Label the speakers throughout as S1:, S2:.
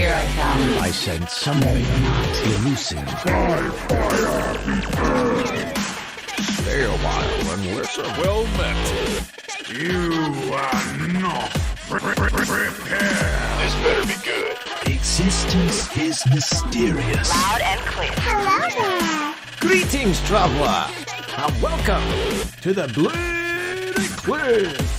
S1: Here I come.
S2: I sense something elusive.
S3: Stay a while and listen.
S4: Well met.
S3: You are not prepared.
S4: This better be good.
S2: Existence is mysterious.
S1: Loud and clear. Hello there.
S5: Greetings, traveler, and welcome to the Blue Recluse.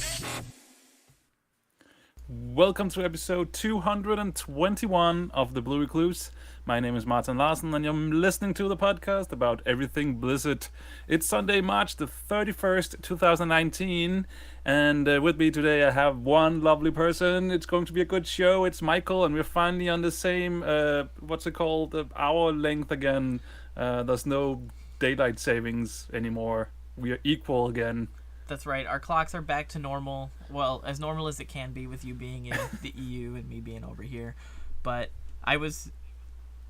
S4: Welcome to episode 221 of the Blue Recluse. My name is Martin Larsen, and you're listening to the podcast about everything Blizzard. It's Sunday, March the 31st, 2019, and with me today I have one lovely person. It's going to be a good show. It's Michael, and we're finally on the same, hour length again. There's no daylight savings anymore. We are equal again.
S6: That's right. Our clocks are back to normal. Well, as normal as it can be with you being in the EU and me being over here. But it was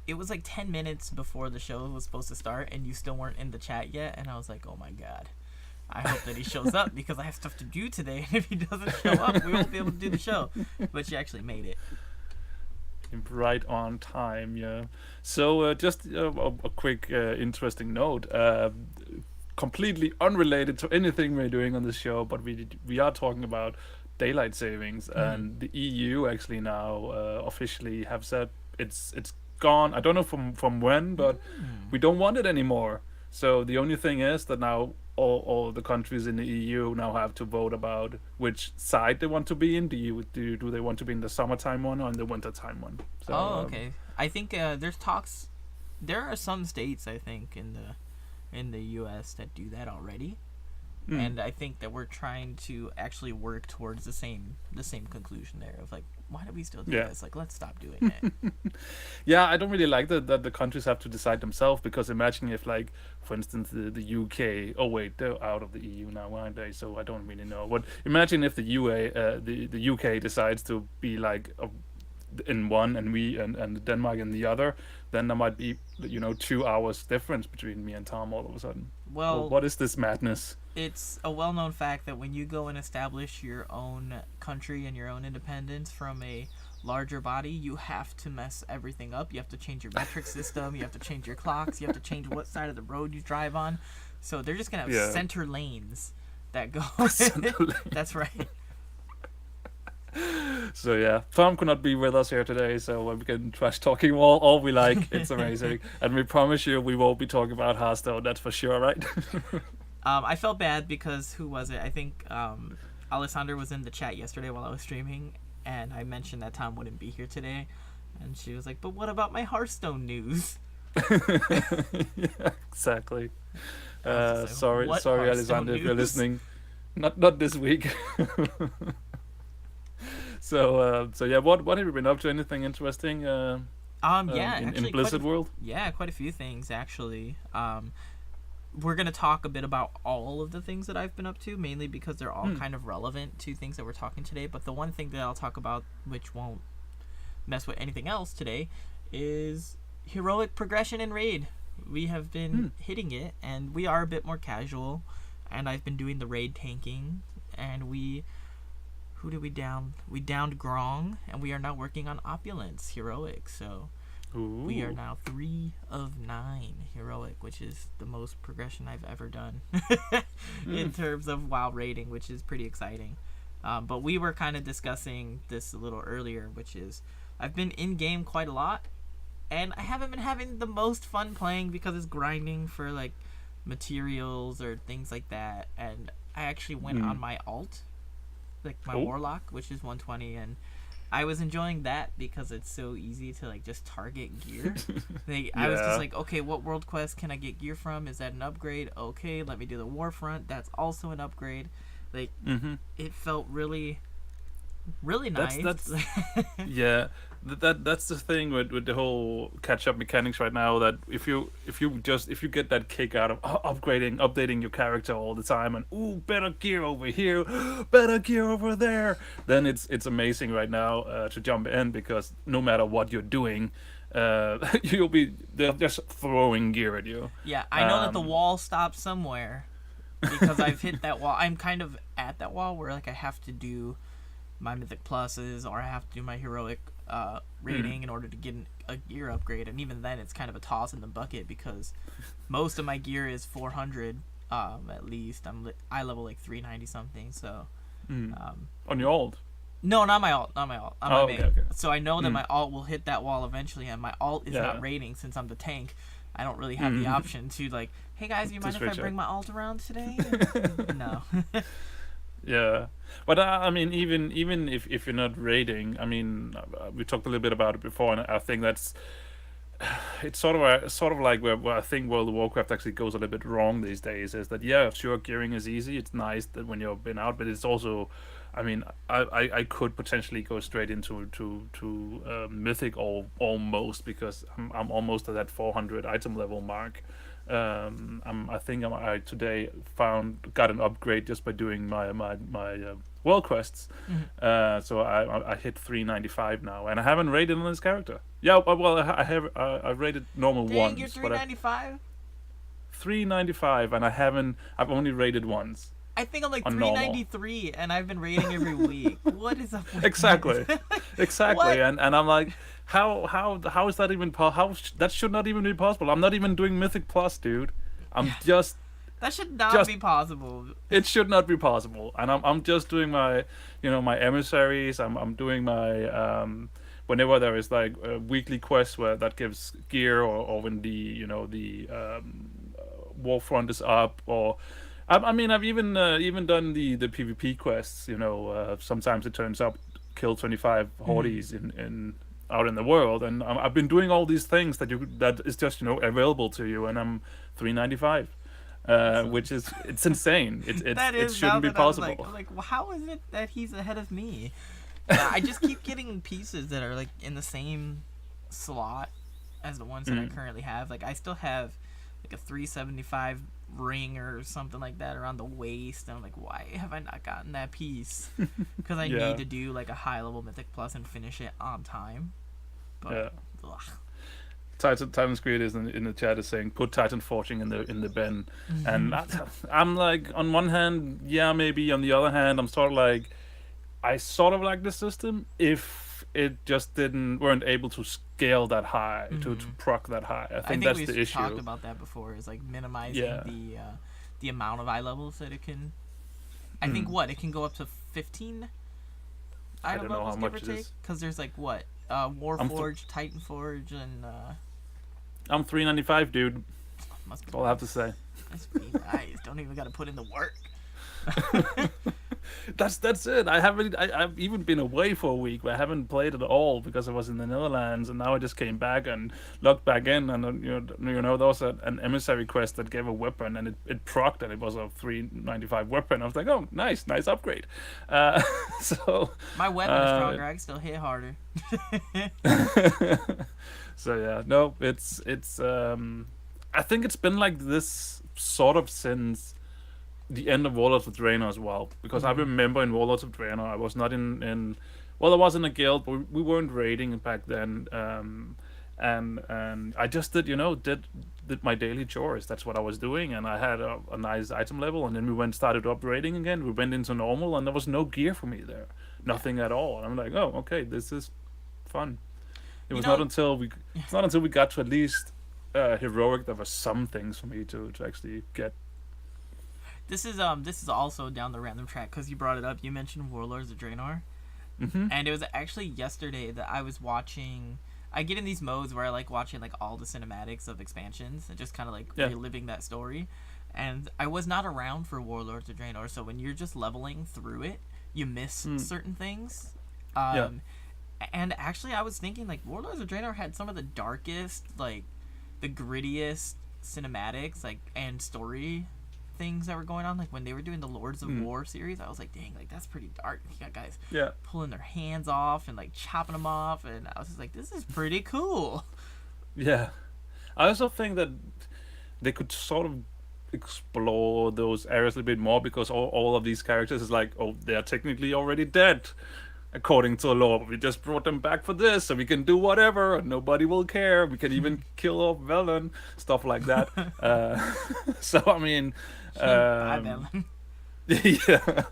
S6: like 10 minutes before the show was supposed to start and you still weren't in the chat yet. And I was like, oh my God. I hope that he shows up because I have stuff to do today. And if he doesn't show up, we won't be able to do the show. But you actually made it.
S4: Right on time, yeah. So just a quick interesting note. Completely unrelated to anything we're doing on the show, but we are talking about daylight savings, and the EU actually now officially have said it's gone. I don't know from when, but we don't want it anymore. So the only thing is that now all the countries in the EU now have to vote about which side they want to be in. Do they want to be in the summertime one or in the wintertime one? So,
S6: okay. I think there's talks. There are some states, I think, in the U.S. that do that already, and I think that we're trying to actually work towards the same conclusion there of like, why do we still do this? Like, let's stop doing it.
S4: Yeah, I don't really like that the countries have to decide themselves, because imagine if, like, for instance, the UK. Oh wait, they're out of the EU now, aren't they? So I don't really know. But imagine if the UK decides to be like in one and Denmark in the other, then there might be 2 hours difference between me and Tom all of a sudden.
S6: Well,
S4: what is this madness?
S6: It's a well-known fact that when you go and establish your own country and your own independence from a larger body, you have to mess everything up. You have to change your metric system. You have to change your clocks. You have to change what side of the road you drive on. So they're just gonna have center lanes that go. That's right.
S4: So yeah, Tom could not be with us here today, so we can trash talking all we like. It's amazing, and we promise you we won't be talking about Hearthstone. That's for sure, right?
S6: I felt bad because who was it? I think Alessandra was in the chat yesterday while I was streaming, and I mentioned that Tom wouldn't be here today, and she was like, "But what about my Hearthstone news?"
S4: Yeah, exactly. Sorry, Alessandra, if you're listening. Not this week. So yeah, what have you been up to? Anything interesting?
S6: In
S4: Blizzard world?
S6: Yeah, quite a few things actually. We're gonna talk a bit about all of the things that I've been up to, mainly because they're all kind of relevant to things that we're talking today. But the one thing that I'll talk about, which won't mess with anything else today, is heroic progression in Raid. We have been hitting it, and we are a bit more casual. And I've been doing the raid tanking, and who did we down? We downed Grong, and we are now working on Opulence Heroic. So we are now 3 of 9 Heroic, which is the most progression I've ever done in terms of WoW rating, which is pretty exciting. But we were kind of discussing this a little earlier, which is I've been in-game quite a lot, and I haven't been having the most fun playing because it's grinding for like materials or things like that. And I actually went on my alt, like my Warlock, which is 120, and I was enjoying that because it's so easy to like just target gear. I was just like, okay, what world quest can I get gear from? Is that an upgrade? Okay, let me do the Warfront. That's also an upgrade. Like it felt really nice.
S4: That's that's the thing with the whole catch-up mechanics right now, that if you get that kick out of updating your character all the time, and better gear over here, better gear over there, then it's amazing right now to jump in, because no matter what you're doing, they're just throwing gear at you.
S6: Yeah, I know that the wall stops somewhere because I've hit that wall. I'm kind of at that wall where like I have to do my mythic pluses, or I have to do my heroic rating in order to get a gear upgrade, and even then it's kind of a toss in the bucket because most of my gear is 400 at least. I level like 390 something, so
S4: On your alt?
S6: no, not my alt, on my main.
S4: Okay.
S6: So I know that my alt will hit that wall eventually, and my alt is
S4: Yeah.
S6: not rating since I'm the tank. I don't really have the option to like, hey guys, you mind if I
S4: switch
S6: bring
S4: it.
S6: my alt around today? No.
S4: Yeah, but I mean, even if you're not raiding, I mean, we talked a little bit about it before, and I think that's it's sort of like where I think World of Warcraft actually goes a little bit wrong these days. Is that yeah, sure, gearing is easy. It's nice that when you've been out, but it's also, I mean, I could potentially go straight into mythic almost because I'm almost at that 400 item level mark. I think I today got an upgrade just by doing my world quests. So I hit 395 now, and I haven't rated on this character. Yeah, well I have I rated normal
S6: Dang,
S4: once.
S6: you're
S4: but
S6: 395.
S4: 395, and I've only rated once.
S6: I think I'm like
S4: On normal.
S6: 393, and I've been rating every week. What is up with
S4: Exactly,
S6: this?
S4: exactly,
S6: What?
S4: and I'm like, how is that even that should not even be possible. I'm not even doing Mythic Plus, dude. I'm just
S6: That should not
S4: Just-
S6: be possible.
S4: it should not be possible, and I'm just doing my my emissaries. I'm doing my whenever there is like a weekly quest where that gives gear, or when the the Warfront is up, or I mean I've even done the PvP quests. Sometimes it turns up kill 25 hordes in out in the world, and I've been doing all these things that is just available to you, and I'm 395. Which is it's insane. It shouldn't be possible.
S6: I'm like, well, how is it that he's ahead of me? I just keep getting pieces that are like in the same slot as the ones that I currently have. Like I still have like a 375 ring or something like that around the waist, and I'm like, why have I not gotten that piece? Because I
S4: Yeah.
S6: need to do like a high level Mythic Plus and finish it on time. But
S4: Yeah.
S6: ugh.
S4: Titan Squid is in the chat is saying put Titan Forging in the bin, and I'm like, on one hand, yeah, maybe. On the other hand, I'm sort of like, I sort of like the system if it just weren't able to scale that high, to proc that high. I think that's
S6: we've
S4: the issue.
S6: talked about that before. Is like minimizing
S4: Yeah.
S6: the amount of eye levels that it can. I think it can go up to 15
S4: I
S6: item
S4: don't know
S6: levels,
S4: how
S6: give or
S4: much it
S6: take.
S4: is.
S6: Because there's like Warforged, Titan Forge, and
S4: I'm 395, dude.
S6: must be
S4: That's all I have to say.
S6: Must be nice. Don't even got to put in the work.
S4: That's it. I've even been away for a week where I haven't played at all because I was in the Netherlands, and now I just came back and logged back in, and there was an emissary quest that gave a weapon, and it procced, and it was a 395 weapon. I was like, oh, nice upgrade. So
S6: My weapon is stronger. I can still hit harder.
S4: so yeah, no, it's I think it's been like this sort of since the end of Warlords of Draenor as well, because I remember in Warlords of Draenor I was not in well, I was in a guild, but we weren't raiding back then, and I just did my daily chores. That's what I was doing, and I had a nice item level, and then we started up raiding again. We went into normal, and there was no gear for me there, nothing at all. And I'm like, oh, okay, this is fun. It was not until we got to at least heroic there were some things for me to actually get.
S6: This is also down the random track because you brought it up. You mentioned Warlords of Draenor, and it was actually yesterday that I was watching. I get in these modes where I like watching like all the cinematics of expansions and just kind of like reliving that story. And I was not around for Warlords of Draenor, so when you're just leveling through it, you miss certain things. And actually, I was thinking like Warlords of Draenor had some of the darkest, like the grittiest cinematics, like and story things that were going on. Like when they were doing the Lords of War series, I was like, dang, like that's pretty dark. You got guys pulling their hands off and like chopping them off, and I was just like, this is pretty cool.
S4: Yeah, I also think that they could sort of explore those areas a little bit more, because all of these characters is like, oh, they are technically already dead according to the law, but we just brought them back for this, so we can do whatever and nobody will care. We can even kill off Velen, stuff like that. So I mean,
S6: Bye, Velen.
S4: Yeah.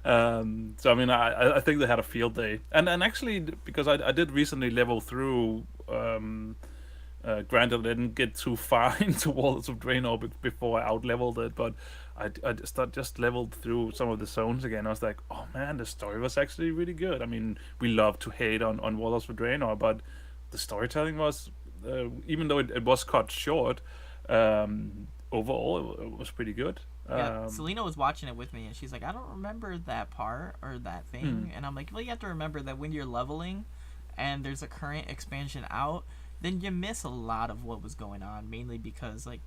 S4: So I mean, I think they had a field day, and actually because I did recently level through. Granted, I didn't get too far into Walls of Draenor before I out-leveled it, but I just leveled through some of the zones again. I was like, oh man, the story was actually really good. I mean, we love to hate on Walls of Draenor, but the storytelling was, even though it was cut short, overall it was pretty good.
S6: Yeah, Selena was watching it with me, and she's like, I don't remember that part or that thing. And I'm like, well, you have to remember that when you're leveling and there's a current expansion out, then you miss a lot of what was going on, mainly because, like,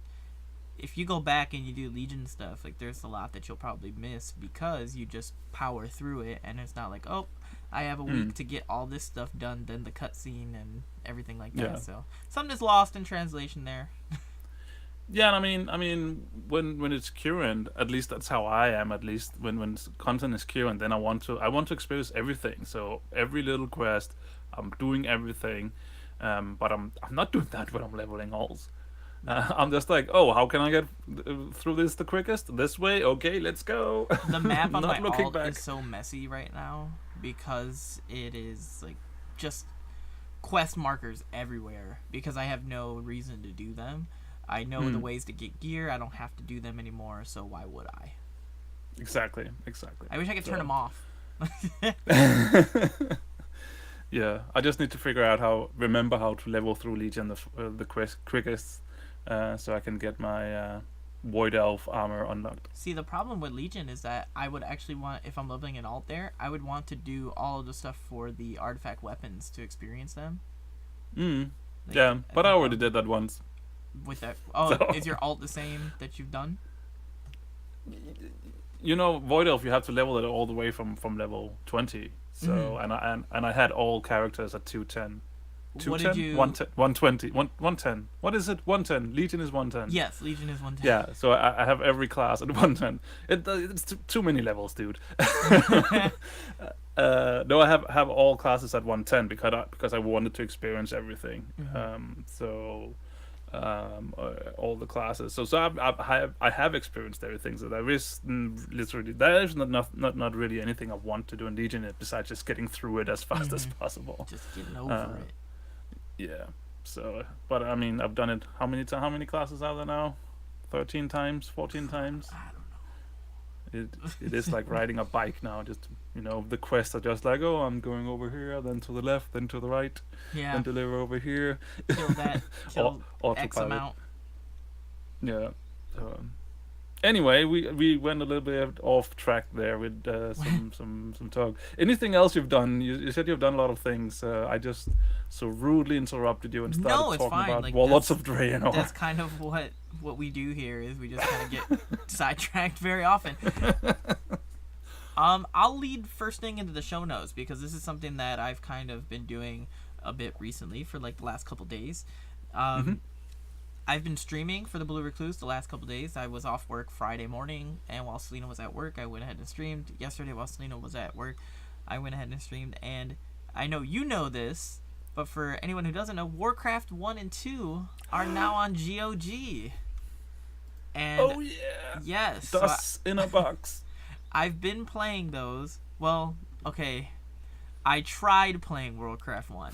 S6: if you go back and you do Legion stuff, like, there's a lot that you'll probably miss because you just power through it, and it's not like, oh, I have a week to get all this stuff done, then the cutscene and everything like that.
S4: Yeah.
S6: So something is lost in translation there.
S4: Yeah, and I mean, when it's current, at least that's how I am. At least when content is current, then I want to experience everything. So every little quest, I'm doing everything, but I'm not doing that when I'm leveling alls. I'm just like, oh, how can I get through this the quickest? This way, okay, let's go.
S6: The map on
S4: Not
S6: my
S4: looking
S6: alt
S4: back.
S6: is so messy right now because it is like just quest markers everywhere because I have no reason to do them. I know the ways to get gear. I don't have to do them anymore, so why would I?
S4: Exactly.
S6: I wish I could turn them off.
S4: Yeah, I just need to figure out remember how to level through Legion the quest quickest, so I can get my Void Elf armor unlocked.
S6: See, the problem with Legion is that I would actually want, if I'm leveling an alt there, I would want to do all of the stuff for the artifact weapons to experience them. Like,
S4: Yeah, but I
S6: think
S4: already did that once.
S6: with that. Oh,
S4: So-
S6: is your alt the same that you've done?
S4: You know, Void Elf, you have to level it all the way from level 20. So and I had all characters at 210.
S6: What did you?
S4: 120, 110. What is it? 110. Legion is 110.
S6: Yes, Legion is 110.
S4: Yeah, so I have every class at 110. It's too many levels, dude. No, I have all classes at 110 because I wanted to experience everything. All the classes. So I have experienced everything. So there is not really anything I want to do in Legion besides just getting through it as fast as possible.
S6: Just getting over it.
S4: Yeah. So, but I mean, I've done it. How many classes are there now? 13 times, 14 times.
S6: I don't know.
S4: It is like riding a bike now. Just the quests are just like, oh, I'm going over here, then to the left, then to the right,
S6: Yeah.
S4: then deliver over here.
S6: Kill that. Kill X
S4: Autopilot.
S6: amount.
S4: Yeah. So, anyway, we went a little bit off track there with some talk. Anything else you've done? You said you've done a lot of things. I just so rudely interrupted you and started
S6: No, it's
S4: talking
S6: fine.
S4: about
S6: Like,
S4: Warlords of Draenor.
S6: That's kind of what we do here is we just kind of get sidetracked very often. I'll lead first thing into the show notes because this is something that I've kind of been doing a bit recently for like the last couple days. I've been streaming for the Blue Recluse the last couple days. I was off work Friday morning, and while Selena was at work, I went ahead and streamed. Yesterday, while Selena was at work, I went ahead and streamed. And I know you know this, but for anyone who doesn't know, Warcraft 1 and 2 are now on GOG. And
S4: Oh yeah.
S6: yes,
S4: Dust in a box.
S6: I've been playing those. Well, okay. I tried playing Warcraft 1.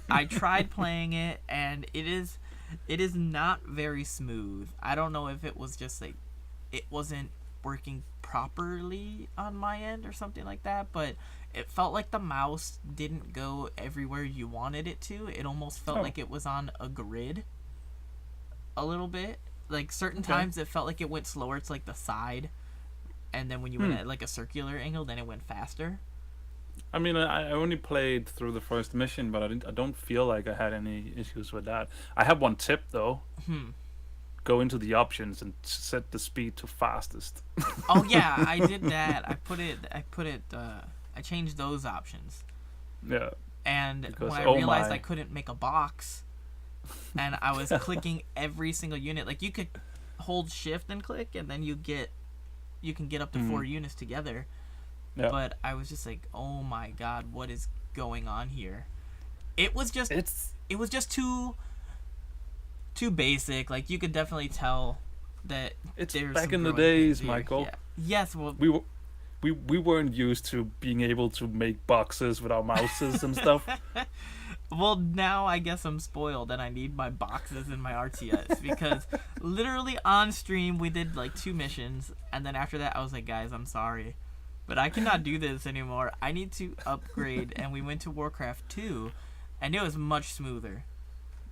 S6: I tried playing it, and it is not very smooth. I don't know if it was just like it wasn't working properly on my end or something like that, but it felt like the mouse didn't go everywhere you wanted it to. It almost felt like it was on a grid a little bit. Like certain times it felt like it went slower to like the side, and then when you went at like a circular angle, then it went faster.
S4: I mean, I only played through the first mission, but I don't feel like I had any issues with that. I have one tip though. Go into the options and set the speed to fastest.
S6: Oh yeah, I did that. I changed those options.
S4: Yeah.
S6: And
S4: Because,
S6: when I
S4: oh
S6: realized
S4: my.
S6: I couldn't make a box, and I was clicking every single unit. Like you could hold shift and click, and then you can get up to 4 units together.
S4: Yeah.
S6: But I was just like, oh my god, what is going on here? It was just too basic. Like you could definitely tell that
S4: It's
S6: there's
S4: back
S6: some
S4: in the
S6: growing pains
S4: days,
S6: here.
S4: Michael.
S6: Yeah. Yes, well,
S4: we weren't used to being able to make boxes with our mouses and stuff.
S6: well, now I guess I'm spoiled and I need my boxes in my RTS because literally on stream we did like 2 missions and then after that I was like, guys, I'm sorry, but I cannot do this anymore. I need to upgrade, and we went to Warcraft 2, and it was much smoother.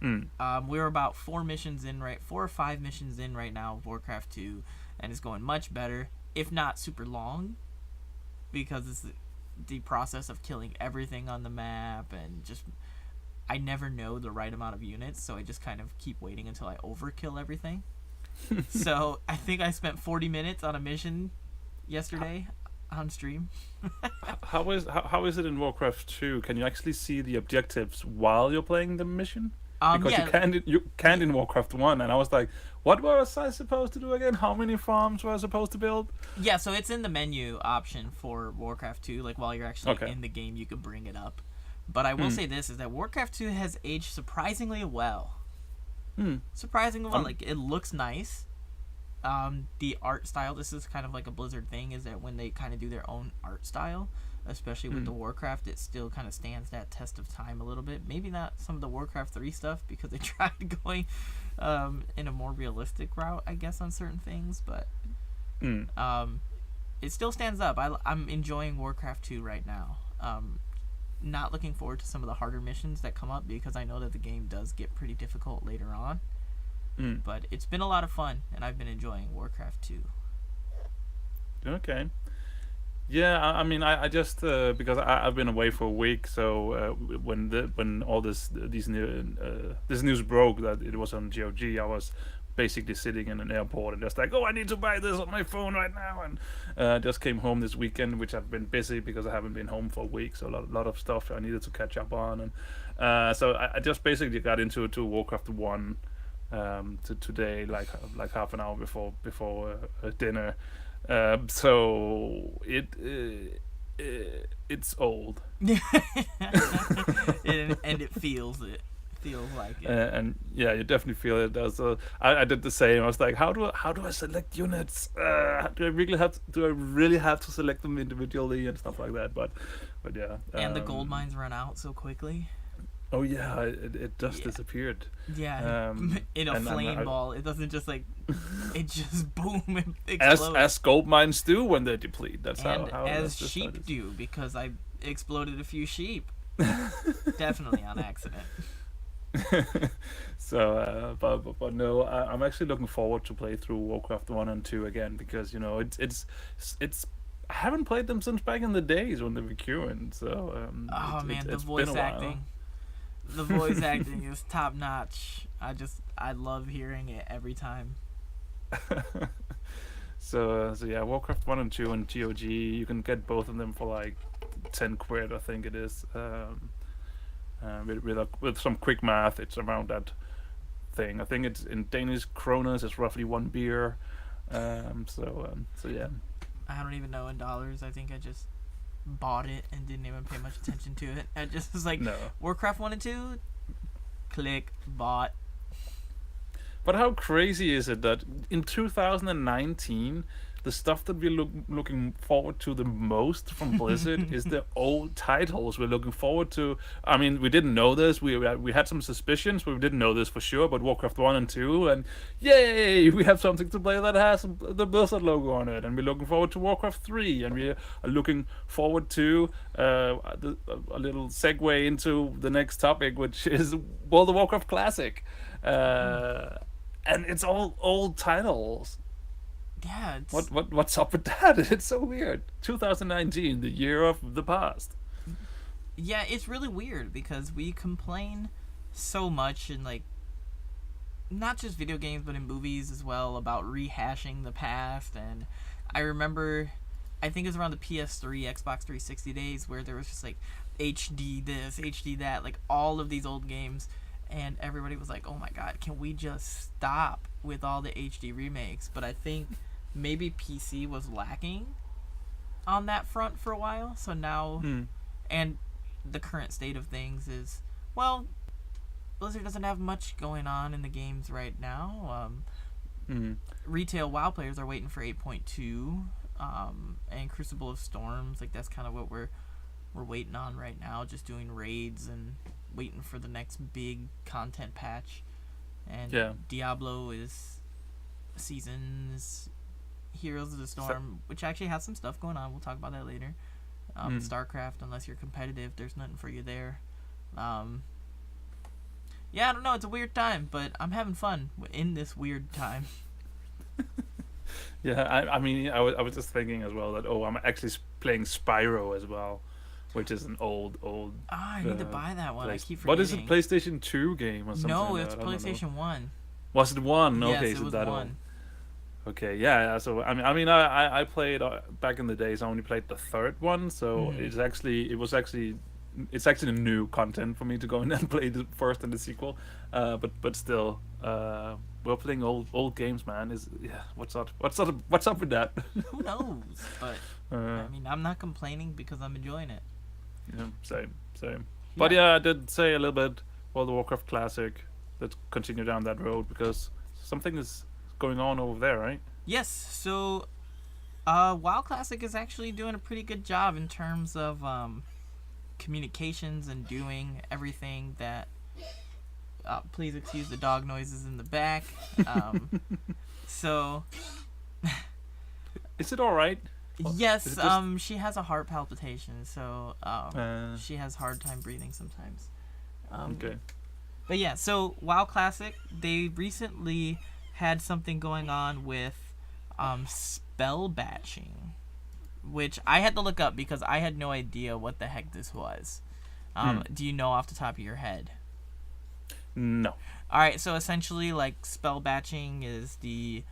S6: We were about 4 or 5 missions in right now of Warcraft 2, and it's going much better, if not super long, because it's the process of killing everything on the map, and just I never know the right amount of units, so I just kind of keep waiting until I overkill everything. So I think I spent 40 minutes on a mission yesterday on stream.
S4: How is it in Warcraft 2? Can you actually see the objectives while you're playing the mission? Because
S6: yeah.
S4: you can't in Warcraft 1, and I was like, what was I supposed to do again? How many farms were I supposed to build?
S6: Yeah, so it's in the menu option for Warcraft 2. Like, while you're actually
S4: Okay.
S6: in the game, you can bring it up. But I will say this, is that Warcraft 2 has aged surprisingly well. Surprisingly well. Like, it looks nice. The art style, this is kind of like a Blizzard thing, is that when they kind of do their own art style, especially with the Warcraft, it still kind of stands that test of time a little bit. Maybe not some of the Warcraft 3 stuff, because they tried going in a more realistic route, I guess, on certain things, but it still stands up. I'm enjoying Warcraft 2 right now. Not looking forward to some of the harder missions that come up, because I know that the game does get pretty difficult later on. But it's been a lot of fun, and I've been enjoying Warcraft 2.
S4: Okay. Yeah, I mean, I just because I've been away for a week, so when all this news broke that it was on GOG, I was basically sitting in an airport and just like, oh, I need to buy this on my phone right now, and just came home this weekend, which I've been busy because I haven't been home for a week, so a lot of stuff I needed to catch up on, and so I just basically got into Warcraft 1 today, like half an hour before dinner. So it's old.
S6: and it feels like it.
S4: And yeah, you definitely feel it. Also, I did the same. I was like, how do I select units? Do I really have to select them individually and stuff like that? But yeah.
S6: And the gold mines run out so quickly.
S4: Oh yeah, it just disappeared.
S6: Yeah, in a flame ball. It doesn't just like, it just boom and explodes.
S4: As gold mines do when they deplete. That's
S6: and
S4: how
S6: as sheep do, because I exploded a few sheep. Definitely on accident.
S4: So, but no, I'm actually looking forward to play through Warcraft 1 and 2 again, because it's I haven't played them since back in the days when they were current. So
S6: the
S4: it's
S6: voice
S4: been a while.
S6: acting. The voice acting is top notch. I love hearing it every time.
S4: So yeah, Warcraft 1 and 2 on GOG, you can get both of them for like 10 quid, I think it is. With some quick math, it's around that thing. I think it's in Danish kroners, it's roughly 1 beer. So yeah.
S6: I don't even know in dollars. I think I just bought it and didn't even pay much attention to it. I just was like,
S4: No.
S6: Warcraft 1 and 2, click, bought.
S4: But how crazy is it that in 2019, the stuff that we're looking forward to the most from Blizzard is the old titles we're looking forward to. I mean, we didn't know this. We had some suspicions, but we didn't know this for sure. But Warcraft 1 and 2, and yay, we have something to play that has the Blizzard logo on it. And we're looking forward to Warcraft 3, and we are looking forward to a little segue into the next topic, which is World of Warcraft Classic. And it's all old titles.
S6: Yeah, it's...
S4: What's up with that? It's so weird. 2019, the year of the past.
S6: Yeah, it's really weird because we complain so much in, like, not just video games but in movies as well about rehashing the past. And I remember, I think it was around the PS3, Xbox 360 days, where there was just like HD this, HD that, like all of these old games, and everybody was like, oh my god, can we just stop with all the HD remakes? But I think maybe PC was lacking on that front for a while, so now and the current state of things is, well, Blizzard doesn't have much going on in the games right now. Retail WoW players are waiting for 8.2. and Crucible of Storms. Like that's kind of what we're waiting on right now. Just doing raids and waiting for the next big content patch. And Diablo is Seasons, Heroes of the Storm, which actually has some stuff going on. We'll talk about that later. StarCraft, unless you're competitive, there's nothing for you there. I don't know. It's a weird time, but I'm having fun in this weird time.
S4: I mean, I was just thinking as well that I'm actually playing Spyro as well, which is an old.
S6: I need to buy that one. I keep forgetting.
S4: What is it? PlayStation 2 game or something?
S6: No, it's PlayStation 1.
S4: Was it 1?
S6: Yes,
S4: Okay,
S6: it
S4: so
S6: was
S4: that
S6: 1.
S4: Okay, yeah. So I played back in the days. I only played the third one, so it's actually new content for me to go in and play the first and the sequel. But still, we're playing old games, man. What's up with that?
S6: Who knows? But I mean, I'm not complaining because I'm enjoying it.
S4: Yeah, same. But I did say a little bit World of Warcraft Classic. Let's continue down that road because something is going on over there, right?
S6: Yes. So, WoW Classic is actually doing a pretty good job in terms of communications and doing everything that. Please excuse the dog noises in the back. So.
S4: Is it all right?
S6: Yes. She has a heart palpitation, so she has hard time breathing sometimes.
S4: Okay.
S6: But yeah, so WoW Classic, they recently had something going on with spell batching, which I had to look up because I had no idea what the heck this was. Do you know off the top of your head?
S4: No.
S6: All right, so essentially, like, spell batching is the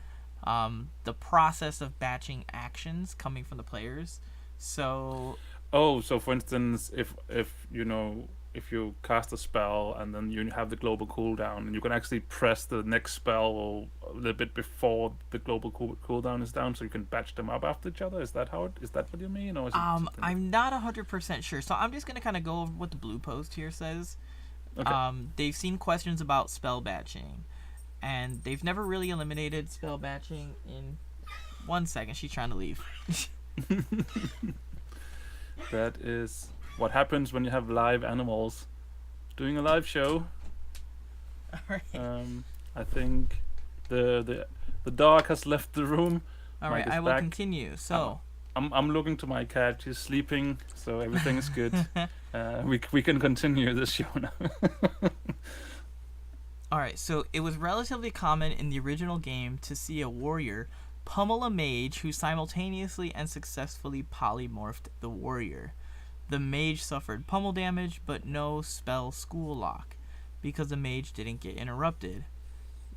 S6: process of batching actions coming from the players. So.
S4: So for instance, if you cast a spell and then you have the global cooldown, and you can actually press the next spell a little bit before the global cooldown is down, so you can batch them up after each other. Is that what you mean, or is it
S6: I'm not 100% sure. So I'm just gonna kind of go over what the blue post here says. Okay. They've seen questions about spell batching, and they've never really eliminated spell batching. In 1 second, she's trying to leave.
S4: That is what happens when you have live animals doing a live show.
S6: All right.
S4: I think the dog has left the room.
S6: All right, I will continue. So
S4: I'm looking to my cat. She's sleeping, so everything is good. We can continue this show now.
S6: All right, so it was relatively common in the original game to see a warrior pummel a mage who simultaneously and successfully polymorphed the warrior. The mage suffered pummel damage, but no spell school lock, because the mage didn't get interrupted.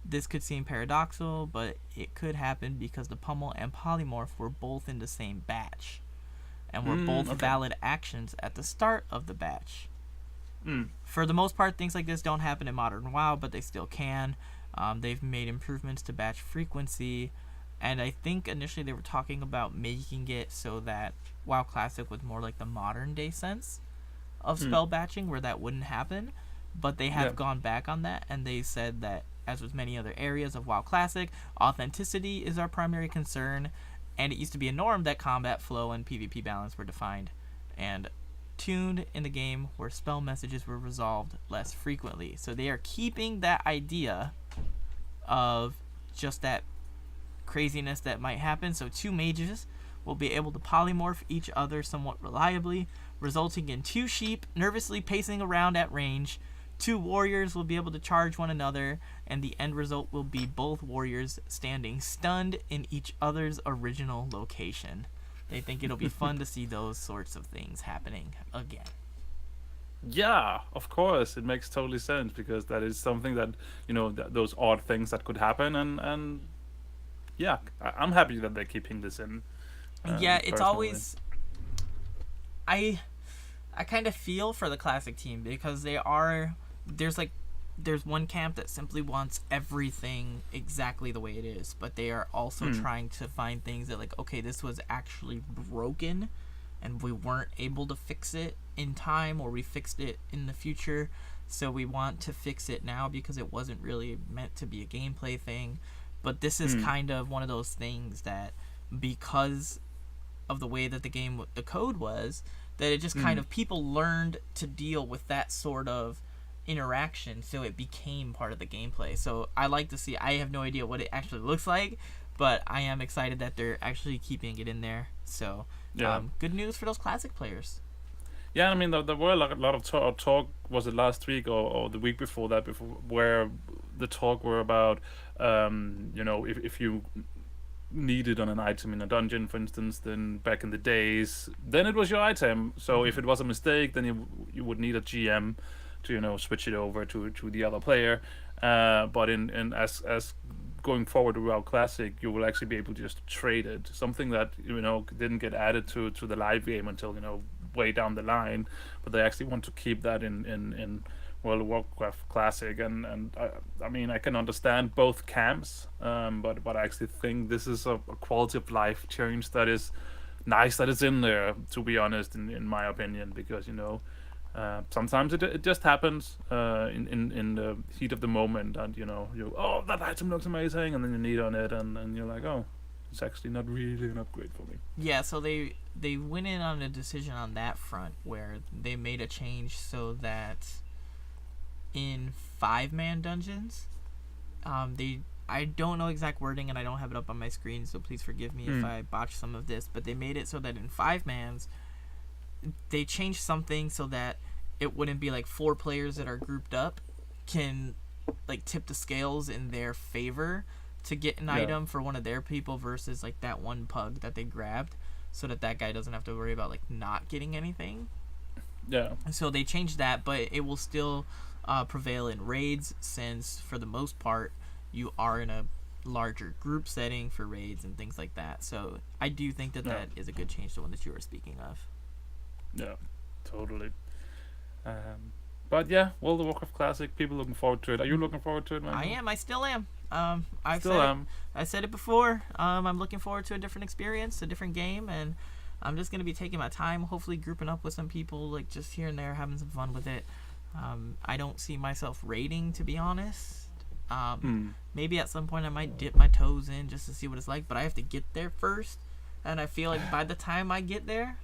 S6: This could seem paradoxical, but it could happen because the pummel and polymorph were both in the same batch, and were both valid actions at the start of the batch. For the most part, things like this don't happen in modern WoW, but they still can. They've made improvements to batch frequency, and I think initially they were talking about making it so that WoW Classic was more like the modern day sense of spell batching, where that wouldn't happen. But they have gone back on that, and they said that, as with many other areas of WoW Classic, authenticity is our primary concern, and it used to be a norm that combat flow and PvP balance were defined and tuned in the game where spell messages were resolved less frequently. So they are keeping that idea of just that craziness that might happen. So 2 mages will be able to polymorph each other somewhat reliably, resulting in 2 sheep nervously pacing around at range. 2 warriors will be able to charge one another, and the end result will be both warriors standing stunned in each other's original location. They think it'll be fun to see those sorts of things happening again.
S4: Yeah, of course, it makes totally sense, because that is something that, those odd things that could happen, and yeah, I'm happy that they're keeping this in.
S6: Yeah, it's personally. Always. I kind of feel for the Classic team, because there's one camp that simply wants everything exactly the way it is, but they are also trying to find things that, like, okay, this was actually broken and we weren't able to fix it in time, or we fixed it in the future, so we want to fix it now because it wasn't really meant to be a gameplay thing. But this is kind of one of those things that, because of the way that the code was, that it just kind of people learned to deal with that sort of interaction, so it became part of the gameplay. So I like to see. I have no idea what it actually looks like, but I am excited that they're actually keeping it in there. So good news for those classic players.
S4: Yeah, I mean, there were a lot of talk, was it last week or the week before that, where the talk were about, if you needed on an item in a dungeon, for instance, then back in the days, then it was your item. So if it was a mistake, then you would need a GM to, switch it over to the other player. But as going forward with WoW Classic, you will actually be able to just trade it. Something that didn't get added to the live game until way down the line, but they actually want to keep that in World of Warcraft Classic, and I mean, I can understand both camps, but I actually think this is a quality of life change that is nice that it's in there, to be honest, in my opinion, because sometimes it just happens in the heat of the moment, and oh, that item looks amazing, and then you need on it, and you're like, oh, it's actually not really an upgrade for me.
S6: Yeah, so they went in on a decision on that front where they made a change so that in 5-man dungeons, I don't know exact wording and I don't have it up on my screen, so please forgive me if I botch some of this, but they made it so that in 5-mans, they changed something so that it wouldn't be like 4 players that are grouped up can like tip the scales in their favor to get an item for one of their people versus like that one pug that they grabbed, so that guy doesn't have to worry about like not getting anything.
S4: Yeah.
S6: So they changed that, but it will still prevail in raids, since for the most part you are in a larger group setting for raids and things like that. So I do think that is a good change, the one that you were speaking of.
S4: Yeah, totally. But yeah, World of Warcraft Classic, people looking forward to it. Are you looking forward to it, man?
S6: I am. I still am. I said it before. I'm looking forward to a different experience, a different game, and I'm just gonna be taking my time, hopefully grouping up with some people, like just here and there, having some fun with it. I don't see myself raiding, to be honest. Maybe at some point I might dip my toes in just to see what it's like, but I have to get there first, and I feel like by the time I get there,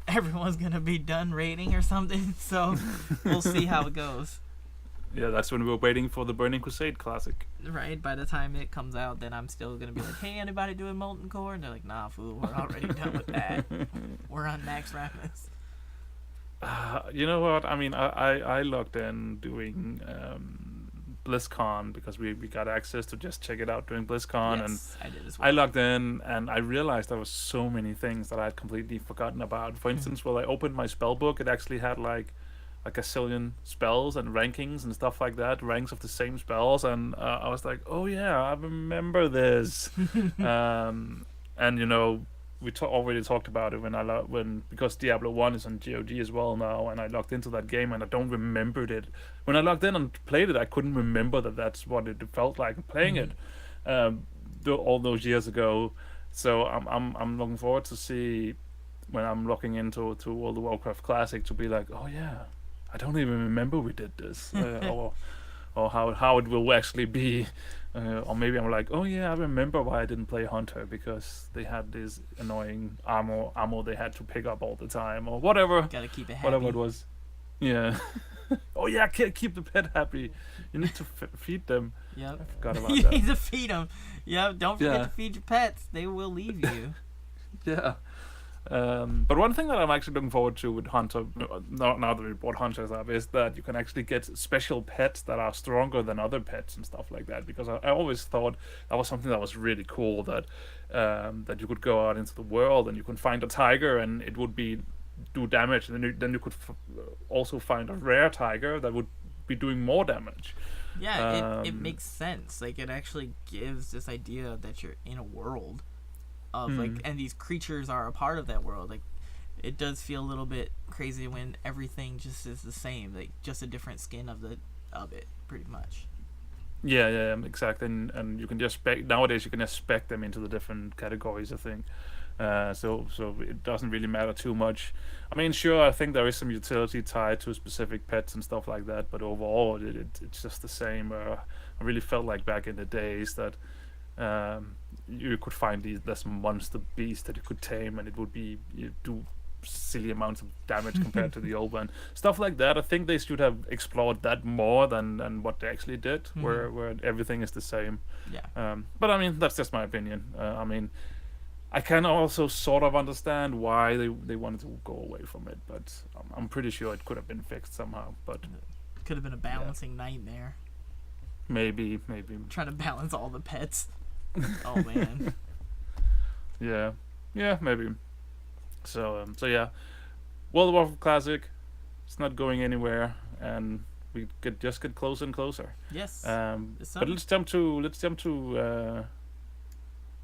S6: everyone's gonna be done raiding or something. So we'll see how it goes.
S4: Yeah, that's when we were waiting for the Burning Crusade Classic.
S6: Right, by the time it comes out, then I'm still gonna be like, hey, anybody doing Molten Core? And they're like, nah, fool, we're already done with that. We're on Max Ramus.
S4: You know what? I mean, I logged in doing BlizzCon because we got access to just check it out during BlizzCon,
S6: Yes,
S4: and
S6: I did as well.
S4: I logged in and I realized there was so many things that I had completely forgotten about. For instance, when I opened my spell book, it actually had like a gazillion spells and rankings and stuff like that, ranks of the same spells, and I was like, oh yeah, I remember this. And we already talked about it because Diablo 1 is on GOG as well now, and I logged into that game and I don't remember it. When I logged in and played it, I couldn't remember that that's what it felt like playing it all those years ago. So I'm looking forward to see when I'm logging into World of Warcraft Classic to be like, oh yeah, I don't even remember we did this, or how it will actually be. Or maybe I'm like, oh yeah, I remember why I didn't play Hunter, because they had this annoying ammo they had to pick up all the time, or whatever.
S6: Gotta keep it happy.
S4: Whatever it was. Yeah. Oh yeah, keep the pet happy. You need to feed them.
S6: Yep.
S4: I forgot about
S6: You
S4: that.
S6: need to feed them. Yep. Don't forget
S4: Yeah.
S6: to feed your pets. They will leave you.
S4: Yeah. But one thing that I'm actually looking forward to with Hunter, now that we brought Hunters up, is that you can actually get special pets that are stronger than other pets and stuff like that. Because I always thought that was something that was really cool, that you could go out into the world and you can find a tiger and it would do damage, and then you could also find a rare tiger that would be doing more damage.
S6: Yeah, it makes sense. Like, it actually gives this idea that you're in a world of like, and these creatures are a part of that world. Like, it does feel a little bit crazy when everything just is the same, like just a different skin of it, pretty much.
S4: Yeah, exactly. And you can just nowadays you can just spec them into the different categories, I think. So it doesn't really matter too much. I mean, sure, I think there is some utility tied to specific pets and stuff like that, but overall it's just the same. I really felt like back in the days that you could find this monster beast that you could tame, and it would be you do silly amounts of damage compared to the old one. Stuff like that. I think they should have explored that more than what they actually did, where everything is the same.
S6: Yeah.
S4: But I mean, that's just my opinion. I mean, I can also sort of understand why they wanted to go away from it, but I'm pretty sure it could have been fixed somehow. But
S6: Could have been a balancing nightmare.
S4: maybe.
S6: Trying to balance all the pets. Oh man.
S4: Yeah, maybe. So yeah, World of Warcraft Classic. It's not going anywhere, and we could just get closer and closer.
S6: Yes.
S4: But let's jump to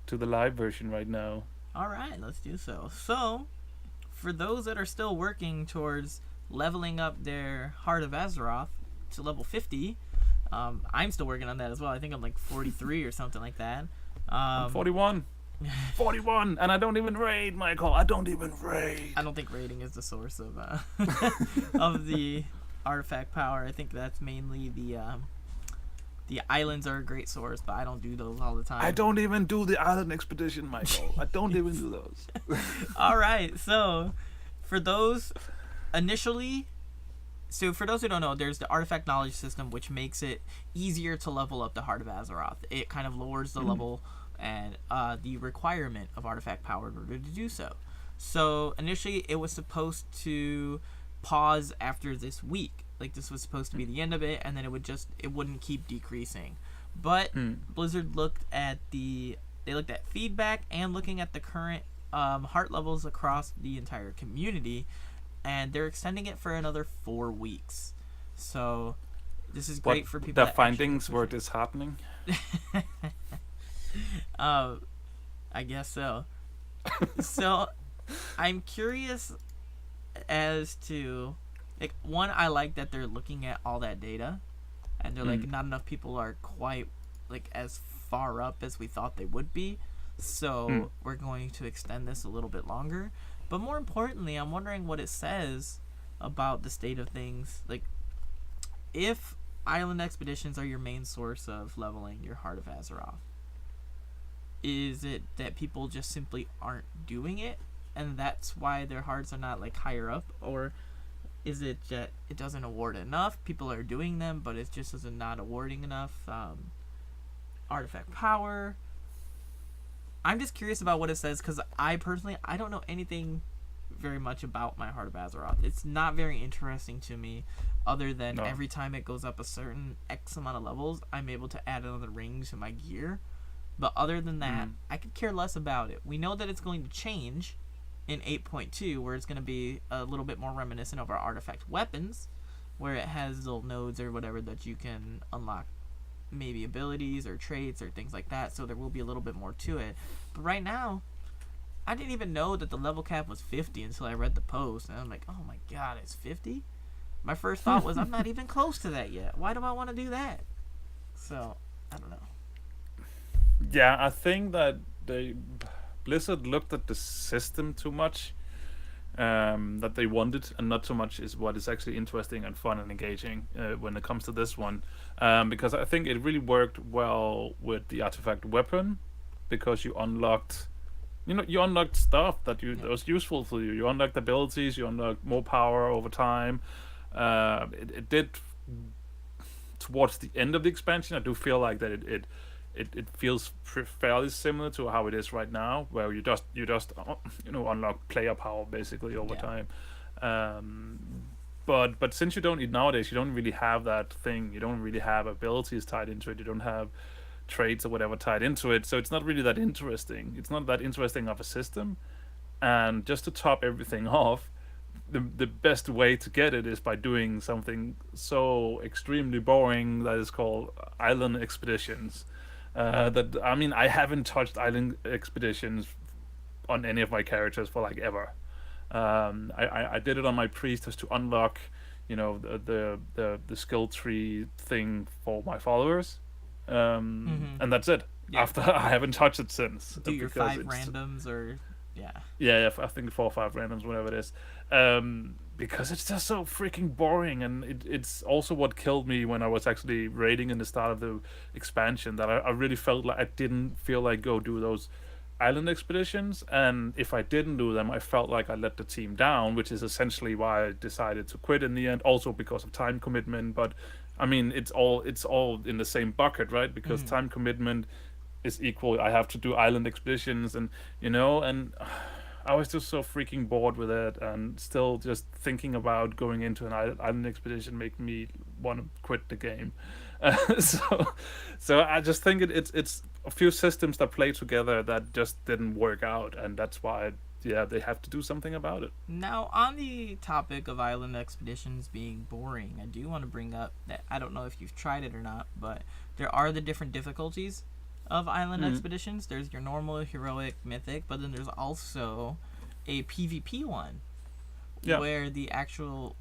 S4: the live version right now.
S6: All right, let's do so. So, for those that are still working towards leveling up their Heart of Azeroth to level 50, I'm still working on that as well. I think I'm like 43 or something like that.
S4: I'm 41. 41, and I don't even raid, Michael. I don't even raid.
S6: I don't think raiding is the source of of the artifact power. I think that's mainly the islands are a great source, but I don't do those all the time.
S4: I don't even do the island expedition, Michael. I don't even do those.
S6: All right, so for those initially, so for those who don't know, there's the artifact knowledge system, which makes it easier to level up the Heart of Azeroth. It kind of lowers the level and the requirement of artifact power in order to do so. So initially, it was supposed to pause after this week. Like this was supposed to be the end of it, and then it wouldn't keep decreasing. But Blizzard looked at feedback and looking at the current heart levels across the entire community, and they're extending it for another 4 weeks. So this is great for people.
S4: The findings were disheartening.
S6: I guess so. So I'm curious as to, like, one, I like that they're looking at all that data, and they're like, not enough people are quite like as far up as we thought they would be, so we're going to extend this a little bit longer. But more importantly, I'm wondering what it says about the state of things. Like, if island expeditions are your main source of leveling your Heart of Azeroth, is it that people just simply aren't doing it, and that's why their hearts are not like higher up? Or is it that it doesn't award enough? People are doing them, but it's just as not awarding enough artifact power. I'm just curious about what it says, because I personally, I don't know anything very much about my Heart of Azeroth. It's not very interesting to me, other than every time it goes up a certain X amount of levels, I'm able to add another ring to my gear. But other than that, I could care less about it. We know that it's going to change in 8.2, where it's going to be a little bit more reminiscent of our artifact weapons, where it has little nodes or whatever that you can unlock, maybe abilities or traits or things like that, so there will be a little bit more to it. But right now, I didn't even know that the level cap was 50 until I read the post, and I'm like, oh my god, it's 50? My first thought was, I'm not even close to that yet. Why do I want to do that? So, I don't know.
S4: Yeah, I think that Blizzard looked at the system too much, that they wanted, and not so much is what is actually interesting and fun and engaging when it comes to this one. Because I think it really worked well with the artifact weapon, because you unlocked stuff that was useful for you. You unlocked abilities, you unlocked more power over time. It did towards the end of the expansion. I do feel like that it feels fairly similar to how it is right now, where you just unlock player power basically over time. But since you don't nowadays, you don't really have that thing. You don't really have abilities tied into it. You don't have traits or whatever tied into it. So it's not really that interesting. It's not that interesting of a system. And just to top everything off, the best way to get it is by doing something so extremely boring that is called island expeditions. I haven't touched island expeditions on any of my characters for like ever. I did it on my priest just to unlock, the skill tree thing for my followers, and that's it. Yeah. After I haven't touched it since.
S6: Do your 5 randoms or
S4: yeah, I think 4 or 5 randoms, whatever it is. because it's just so freaking boring, and it's also what killed me when I was actually raiding in the start of the expansion, that I really felt like I didn't feel like go do those island expeditions, and if I didn't do them I felt like I let the team down, which is essentially why I decided to quit in the end, also because of time commitment. But I mean, it's all in the same bucket, right? Because time commitment is equal, I have to do island expeditions, and and I was just so freaking bored with it, and still just thinking about going into an island expedition make me want to quit the game. So I just think it's a few systems that play together that just didn't work out, and that's why they have to do something about it.
S6: Now, on the topic of island expeditions being boring, I do want to bring up that I don't know if you've tried it or not, but there are the different difficulties of island expeditions. There's your normal, heroic, mythic, but then there's also a PvP one where the actual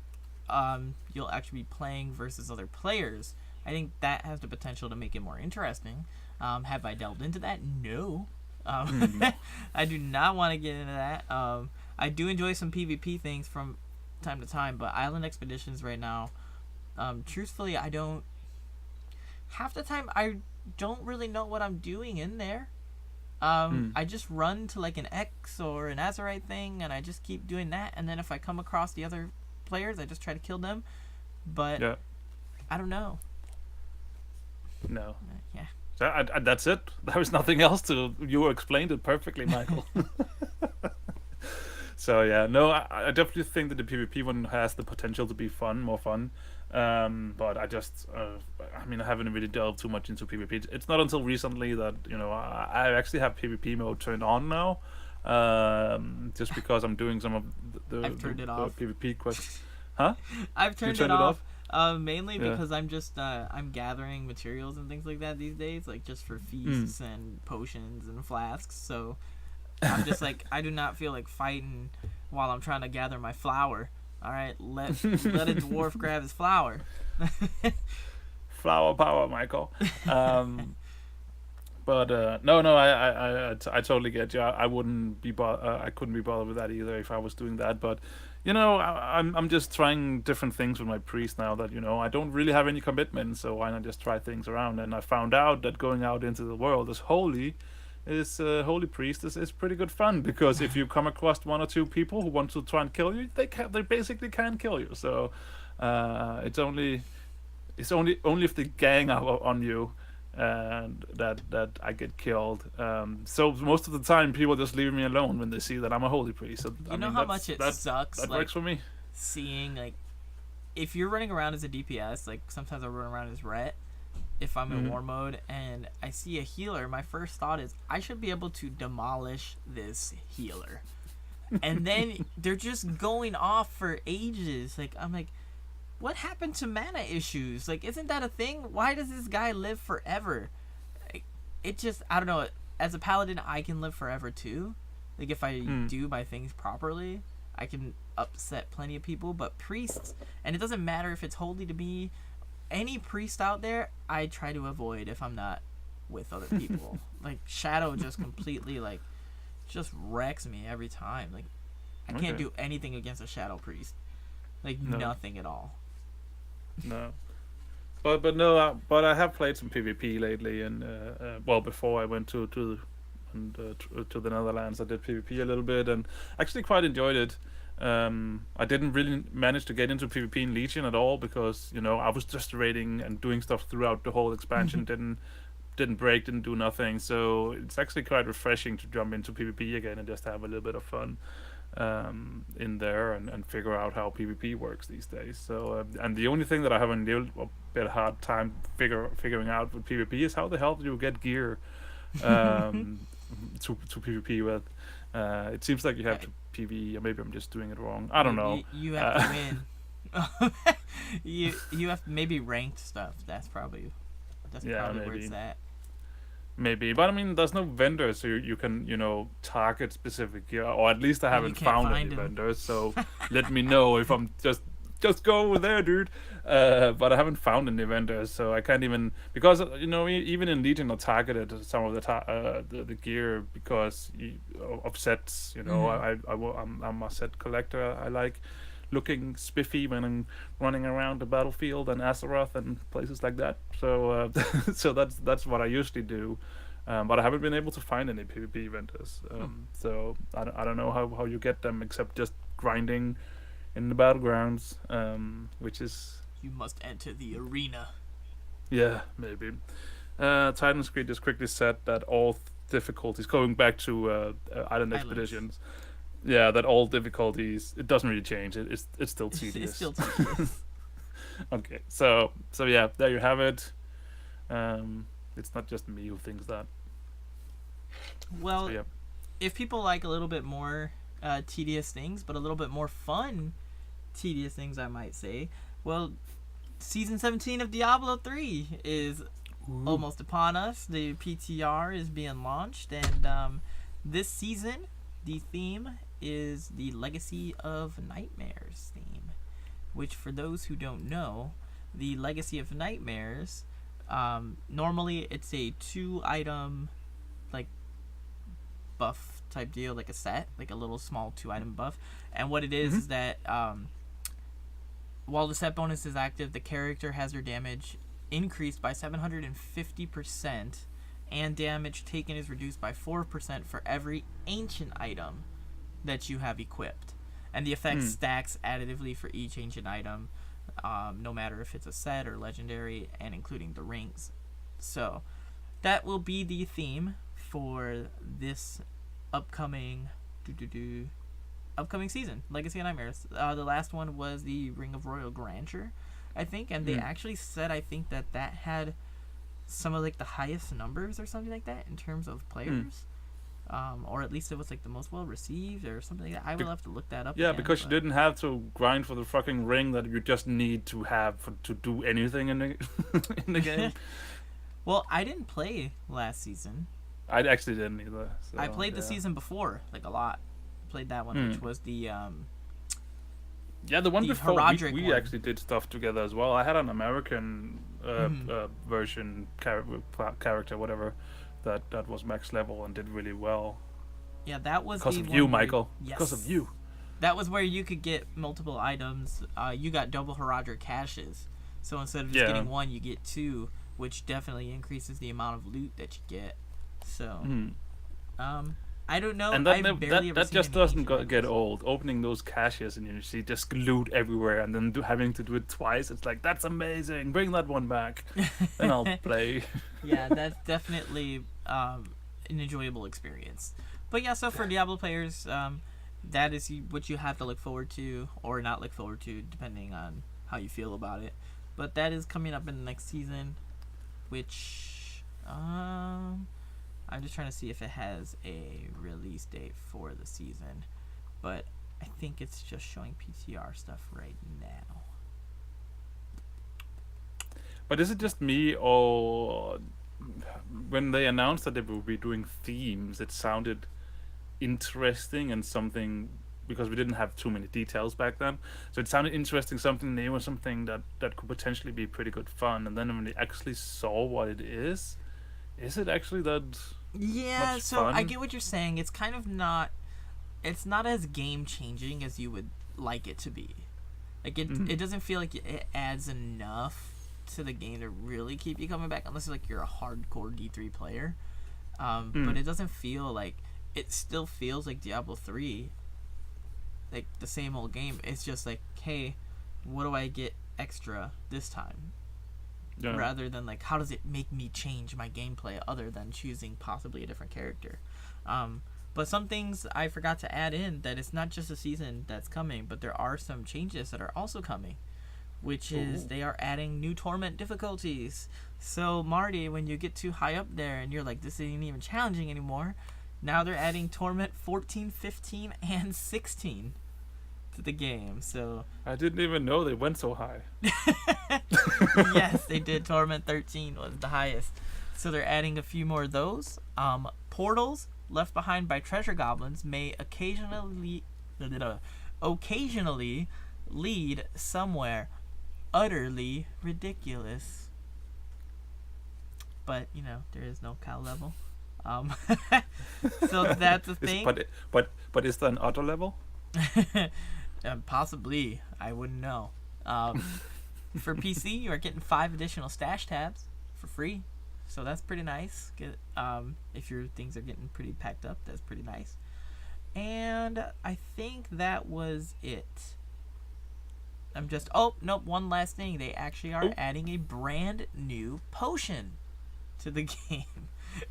S6: you'll actually be playing versus other players. I think that has the potential to make it more interesting. Have I delved into that? No. I do not want to get into that. I do enjoy some PvP things from time to time, but island expeditions right now, truthfully, I don't. Half the time, I don't really know what I'm doing in there. I just run to like an X or an Azerite thing, and I just keep doing that. And then if I come across the other players, I just try to kill them. But I don't know.
S4: No.
S6: Yeah.
S4: So that's it. There was nothing else to. You explained it perfectly, Michael. So yeah, no, I definitely think that the PvP one has the potential to be more fun. But I just, I mean, I haven't really delved too much into PvP. It's not until recently that I actually have PvP mode turned on now, just because I'm doing some of the
S6: I've turned it off.
S4: PvP quests. Huh?
S6: I've turned it off. Mainly because I'm just I'm gathering materials and things like that these days, like just for feasts and potions and flasks. So I'm just like, I do not feel like fighting while I'm trying to gather my flour. All right, let a dwarf grab his flour.
S4: Flower power, Michael. But no, I totally get you. I wouldn't be I couldn't be bothered with that either if I was doing that. But I'm just trying different things with my priest now that I don't really have any commitment. So why not just try things around? And I found out that going out into the world as holy priest is pretty good fun, because if you come across one or two people who want to try and kill you, they basically can't kill you. So it's only if they gang up on you and that I get killed. So most of the time people just leave me alone when they see that I'm a holy priest. So,
S6: you know how much it sucks.
S4: That works for me.
S6: Seeing like, if you're running around as a DPS, like sometimes I run around as Ret. If I'm in war mode and I see a healer, my first thought is I should be able to demolish this healer. And then they're just going off for ages. Like, I'm like, what happened to mana issues? Like, isn't that a thing? Why does this guy live forever? It just, I don't know. As a paladin, I can live forever too. Like, if I do my things properly, I can upset plenty of people. But priests, and it doesn't matter if it's holy to me, any priest out there, I try to avoid if I'm not with other people. Like, Shadow just completely, like, just wrecks me every time. Like, I can't do anything against a Shadow priest. Like, nothing at all.
S4: No. But no, but I have played some PvP lately, and before I went to the Netherlands, I did PvP a little bit, and actually quite enjoyed it. I didn't really manage to get into PvP in Legion at all, because I was just raiding and doing stuff throughout the whole expansion. didn't break, didn't do nothing. So it's actually quite refreshing to jump into PvP again and just have a little bit of fun in there and figure out how PvP works these days. So and the only thing that I have a bit hard time figuring out with PvP is how the hell do you get gear to PvP with. It seems like you have to PvE, or maybe I'm just doing it wrong. I don't know.
S6: You have to win. you have maybe ranked stuff. That's probably where it's at.
S4: Maybe, but I mean, there's no vendors, so you can target specific gear, or at least I haven't found any vendors. So let me know if I'm just go over there, dude. But I haven't found any vendors, so I can't even, because even in Legion I targeted some of the gear because of sets. I'm a set collector. I like looking spiffy when I'm running around the battlefield and Azeroth and places like that. So so that's what I usually do. But I haven't been able to find any PvP vendors. So I don't know how you get them except just grinding in the battlegrounds, which is...
S6: You must enter the arena.
S4: Yeah, maybe. Titan's Creed just quickly said that all difficulties, going back to Island Expeditions, yeah, that all difficulties, it doesn't really change. It's still tedious.
S6: It's still tedious.
S4: Okay, so yeah, there you have it. It's not just me who thinks that.
S6: Well,
S4: So, yeah.
S6: if people like a little bit more tedious things, but a little bit more fun tedious things, I might say, well, Season 17 of Diablo 3 is almost upon us. The PTR is being launched, and this season, the theme is the Legacy of Nightmares theme, which, for those who don't know, the Legacy of Nightmares, normally it's a 2-item, like, buff type deal, like a set, like a little small 2-item buff. And what it is that while the set bonus is active, the character has their damage increased by 750%, and damage taken is reduced by 4% for every ancient item that you have equipped. And the effect stacks additively for each ancient item, no matter if it's a set or legendary, and including the rings. So that will be the theme for this upcoming season, Legacy of Nightmares. The last one was the Ring of Royal Grandeur, I think, and they actually said, I think, that had some of like the highest numbers or something like that in terms of players. Or at least it was like the most well received or something like that. I will have to look that up.
S4: Yeah,
S6: again,
S4: because you didn't have to grind for the fucking ring that you just need to have to do anything in the in the game.
S6: Well, I didn't play last season.
S4: I actually didn't either. So,
S6: I played the season before, like a lot. Played that one, which was the
S4: the one
S6: the
S4: before we
S6: one.
S4: actually did stuff together as well. I had an American version character, whatever, that was max level and did really well.
S6: Yeah, that was
S4: Because
S6: the
S4: of
S6: one
S4: you,
S6: where-
S4: Michael.
S6: Yes.
S4: Because of you.
S6: That was where you could get multiple items. You got double Haradra caches. So instead of just getting one, you get two, which definitely increases the amount of loot that you get. So, I don't know.
S4: And
S6: I've barely ever
S4: that
S6: seen
S4: just
S6: any
S4: doesn't
S6: ancient
S4: get
S6: items.
S4: old. Opening those caches and you see just loot everywhere, and then having to do it twice. It's like, that's amazing. Bring that one back. Then I'll play.
S6: Yeah, that's definitely an enjoyable experience. But yeah, so for Diablo players, that is what you have to look forward to, or not look forward to, depending on how you feel about it. But that is coming up in the next season, which I'm just trying to see if it has a release date for the season. But I think it's just showing PTR stuff right now.
S4: But is it just me, or when they announced that they would be doing themes, it sounded interesting and something, because we didn't have too many details back then, so it sounded interesting, something new, or something that could potentially be pretty good fun. And then when we actually saw what it is it actually that
S6: Yeah,
S4: much
S6: so
S4: fun?
S6: I get what you're saying. It's kind of not. It's not as game changing as you would like it to be. Like it doesn't feel like it adds enough to the game to really keep you coming back, unless like you're a hardcore D3 player. But it doesn't feel like, it still feels like Diablo 3, like the same old game. It's just like, hey, what do I get extra this time?
S4: Yeah.
S6: Rather than like, how does it make me change my gameplay other than choosing possibly a different character. But some things I forgot to add in, that it's not just a season that's coming, but there are some changes that are also coming, which is they are adding new torment difficulties. So Marty, when you get too high up there and you're like, this ain't even challenging anymore, now they're adding torment 14, 15, and 16 to the game. So
S4: I didn't even know they went so high.
S6: yes, they did. Torment 13 was the highest. So they're adding a few more of those. Portals left behind by treasure goblins may occasionally lead somewhere utterly ridiculous. But, you know, there is no cow level. So that's the thing.
S4: But is there an other level?
S6: Possibly. I wouldn't know. For PC, you are getting 5 additional stash tabs for free. So that's pretty nice. If your things are getting pretty packed up, that's pretty nice. And I think that was it. Oh, nope, one last thing. They actually are adding a brand new potion to the game.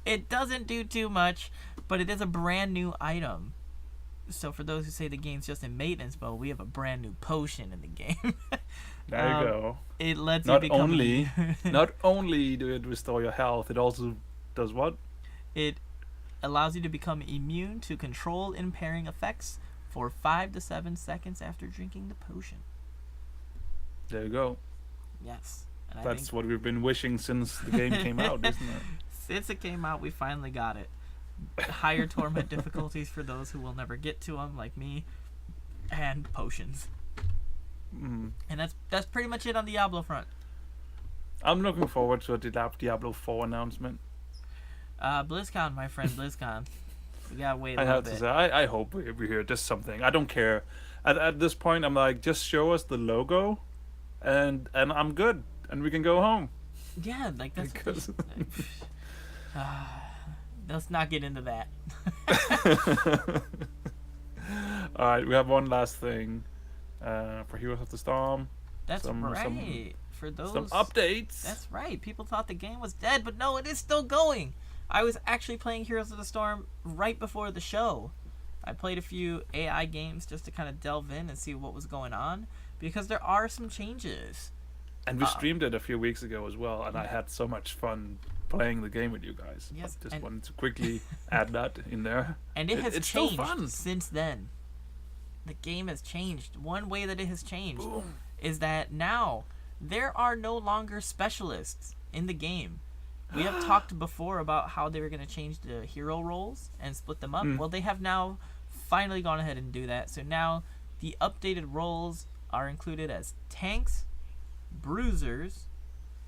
S6: It doesn't do too much, but it is a brand new item. So for those who say the game's just in maintenance mode, we have a brand new potion in the game.
S4: There you go.
S6: It lets
S4: Not
S6: you become...
S4: not only do it restore your health, it also does what?
S6: It allows you to become immune to control impairing effects for 5 to 7 seconds after drinking the potion.
S4: There you go.
S6: Yes. And
S4: That's what we've been wishing since the game came out, isn't it?
S6: Since it came out, we finally got it. Higher torment difficulties for those who will never get to them, like me, and potions. And that's pretty much it on the Diablo front.
S4: I'm looking forward to a Diablo 4 announcement.
S6: BlizzCon, my friend, BlizzCon. We gotta wait a
S4: I
S6: little
S4: have
S6: bit.
S4: to say, I hope we hear just something. I don't care. At this point, I'm like, just show us the logo, and I'm good, and we can go home.
S6: Yeah, like that's...
S4: Because...
S6: let's not get into that.
S4: Alright, we have one last thing for Heroes of the Storm.
S6: That's
S4: Some updates.
S6: That's right. People thought the game was dead, but no, it is still going. I was actually playing Heroes of the Storm right before the show. I played a few AI games just to kind of delve in and see what was going on, because there are some changes.
S4: And we streamed it a few weeks ago as well, and I had so much fun playing the game with you guys.
S6: Yes,
S4: I just wanted to quickly add that in there.
S6: And it's
S4: it's
S6: changed
S4: so fun.
S6: since then. The game has changed. One way that it has changed is that now there are no longer specialists in the game. We have talked before about how they were going to change the hero roles and split them up. Well, they have now finally gone ahead and do that. So now the updated roles are included as tanks, bruisers,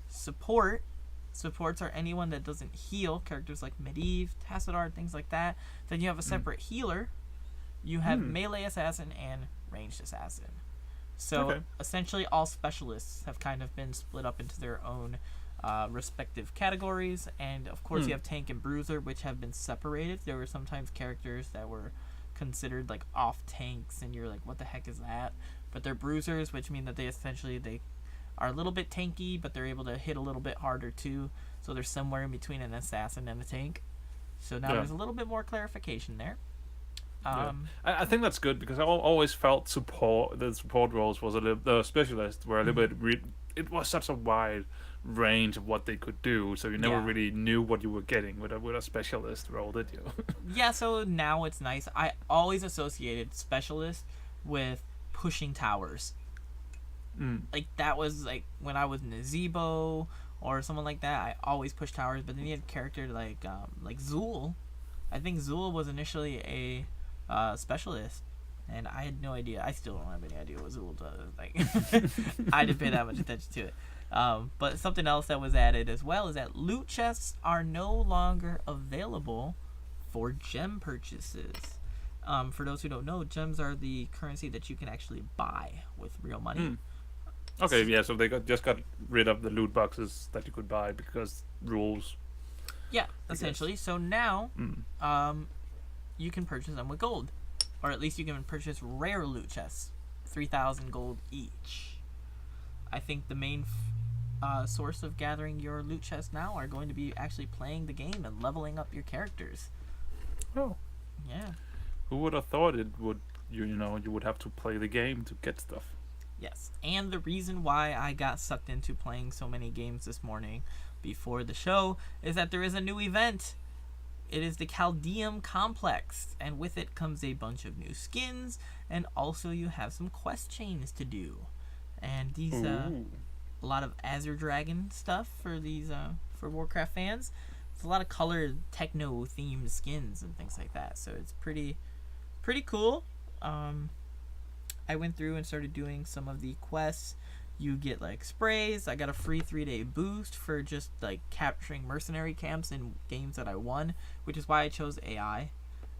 S6: support. Supports are anyone that doesn't heal, characters like Medivh, Tassadar, things like that. Then you have a separate healer. You have melee assassin and ranged assassin. So essentially all specialists have kind of been split up into their own respective categories. And of course you have tank and bruiser, which have been separated. There were sometimes characters that were considered like off tanks, and you're like, what the heck is that? But they're bruisers, which mean that they are a little bit tanky, but they're able to hit a little bit harder too. So they're somewhere in between an assassin and a tank. So now there's a little bit more clarification there.
S4: I think that's good, because I always felt the support roles was the specialists were a little bit. It was such a wide range of what they could do, so you never really knew what you were getting with a specialist role, did you?
S6: Yeah, so now it's nice. I always associated specialist with pushing towers. Like that was like when I was in a Zebo or someone like that. I always pushed towers, but then you had a character like Zool. I think Zool was initially a specialist, and I had no idea. I still don't have any idea what Zool does. Like I didn't pay that much attention to it. But something else that was added as well is that loot chests are no longer available for gem purchases. For those who don't know, gems are the currency that you can actually buy with real money.
S4: Okay, yeah, so they just got rid of the loot boxes that you could buy because rules.
S6: Yeah, essentially. So now, you can purchase them with gold, or at least you can purchase rare loot chests, 3,000 gold each. I think the main source of gathering your loot chests now are going to be actually playing the game and leveling up your characters.
S4: Oh,
S6: yeah.
S4: Who would have thought it would? You would have to play the game to get stuff.
S6: Yes, and the reason why I got sucked into playing so many games this morning before the show is that there is a new event. It is the Chaldeum Complex, and with it comes a bunch of new skins, and also you have some quest chains to do. And these, a lot of Azure Dragon stuff for these, for Warcraft fans. It's a lot of colored techno-themed skins and things like that, so it's pretty cool. I went through and started doing some of the quests. You get like sprays. I got a free 3-day boost for just like capturing mercenary camps in games that I won, which is why I chose AI,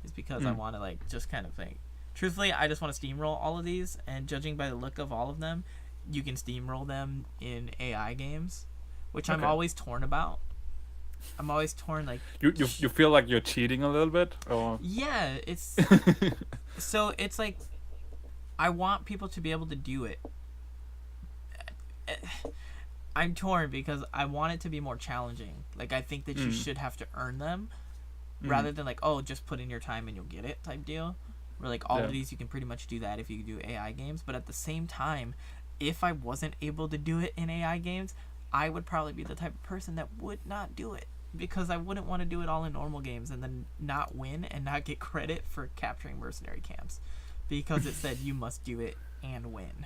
S6: is because I want to like just kind of like Truthfully, I just want to steamroll all of these, and judging by the look of all of them, you can steamroll them in AI games, which I'm always torn about. I'm always torn, like...
S4: You feel like you're cheating a little bit? Or...
S6: Yeah, it's... So, it's like, I want people to be able to do it. I'm torn because I want it to be more challenging. Like, I think that you should have to earn them, rather than like, oh, just put in your time and you'll get it type deal. Where like all of these you can pretty much do that if you do AI games. But at the same time, if I wasn't able to do it in AI games, I would probably be the type of person that would not do it. Because I wouldn't want to do it all in normal games and then not win and not get credit for capturing mercenary camps. Because it said you must do it and win.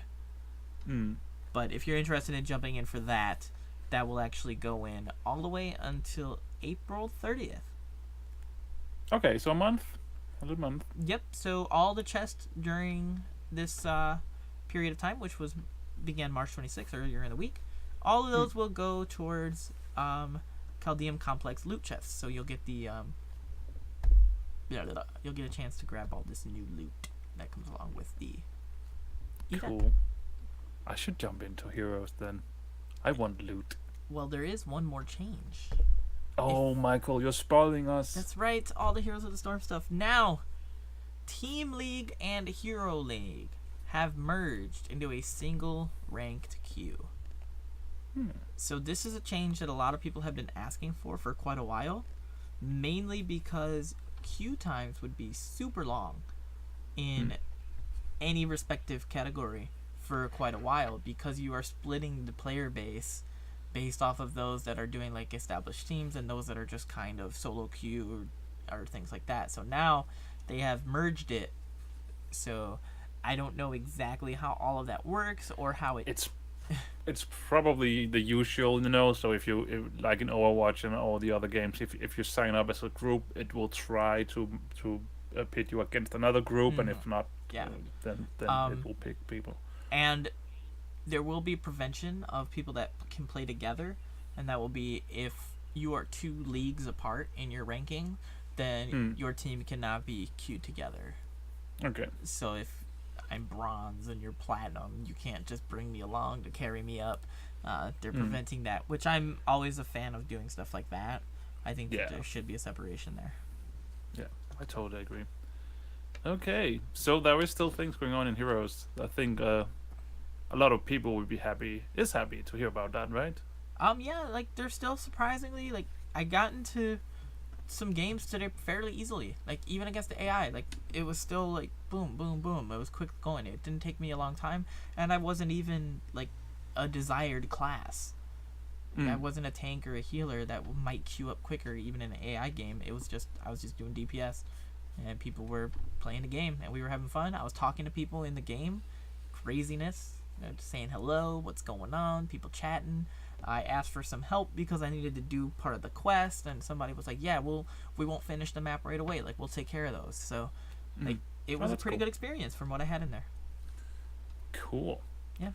S6: But if you're interested in jumping in for that, that will actually go in all the way until April 30th.
S4: Okay, so a little month.
S6: Yep, so all the chests during this period of time, which began March 26th, earlier in the week, all of those will go towards Chaldeum Complex loot chests. So you'll get you'll get a chance to grab all this new loot that comes along with the event.
S4: Cool. I should jump into Heroes then. I want loot.
S6: Well, there is one more change.
S4: Oh, Michael, you're spoiling us.
S6: That's right, all the Heroes of the Storm stuff. Now, Team League and Hero League have merged into a single ranked queue. So this is a change that a lot of people have been asking for quite a while, mainly because queue times would be super long in any respective category for quite a while, because you are splitting the player base based off of those that are doing like established teams and those that are just kind of solo queue or things like that. So now they have merged it. So I don't know exactly how all of that works or how
S4: it's probably the usual, so if like in Overwatch and all the other games, if you sign up as a group, it will try to pit you against another group, and if not, then it will pick people.
S6: And there will be prevention of people that can play together, and that will be if you are 2 leagues apart in your ranking, then your team cannot be queued together.
S4: Okay.
S6: So if I'm bronze and you're platinum, you can't just bring me along to carry me up. They're preventing that, which I'm always a fan of doing stuff like that. I think that there should be a separation there.
S4: Yeah, I totally agree. Okay, so there is still things going on in Heroes. I think a lot of people would be happy to hear about that, right?
S6: Yeah, like they're still surprisingly, like I got into some games today fairly easily. Like even against the AI, like it was still like boom, boom, boom. It was quick going. It didn't take me a long time, and I wasn't even like a desired class. Like, I wasn't a tank or a healer that might queue up quicker even in an AI game. I was just doing DPS, and people were playing the game, and we were having fun. I was talking to people in the game, craziness. Saying hello, what's going on, people chatting. I asked for some help because I needed to do part of the quest, and somebody was like, yeah, we won't finish the map right away, like we'll take care of those. So like it was a pretty good experience from what I had in there.
S4: Cool.
S6: Yeah.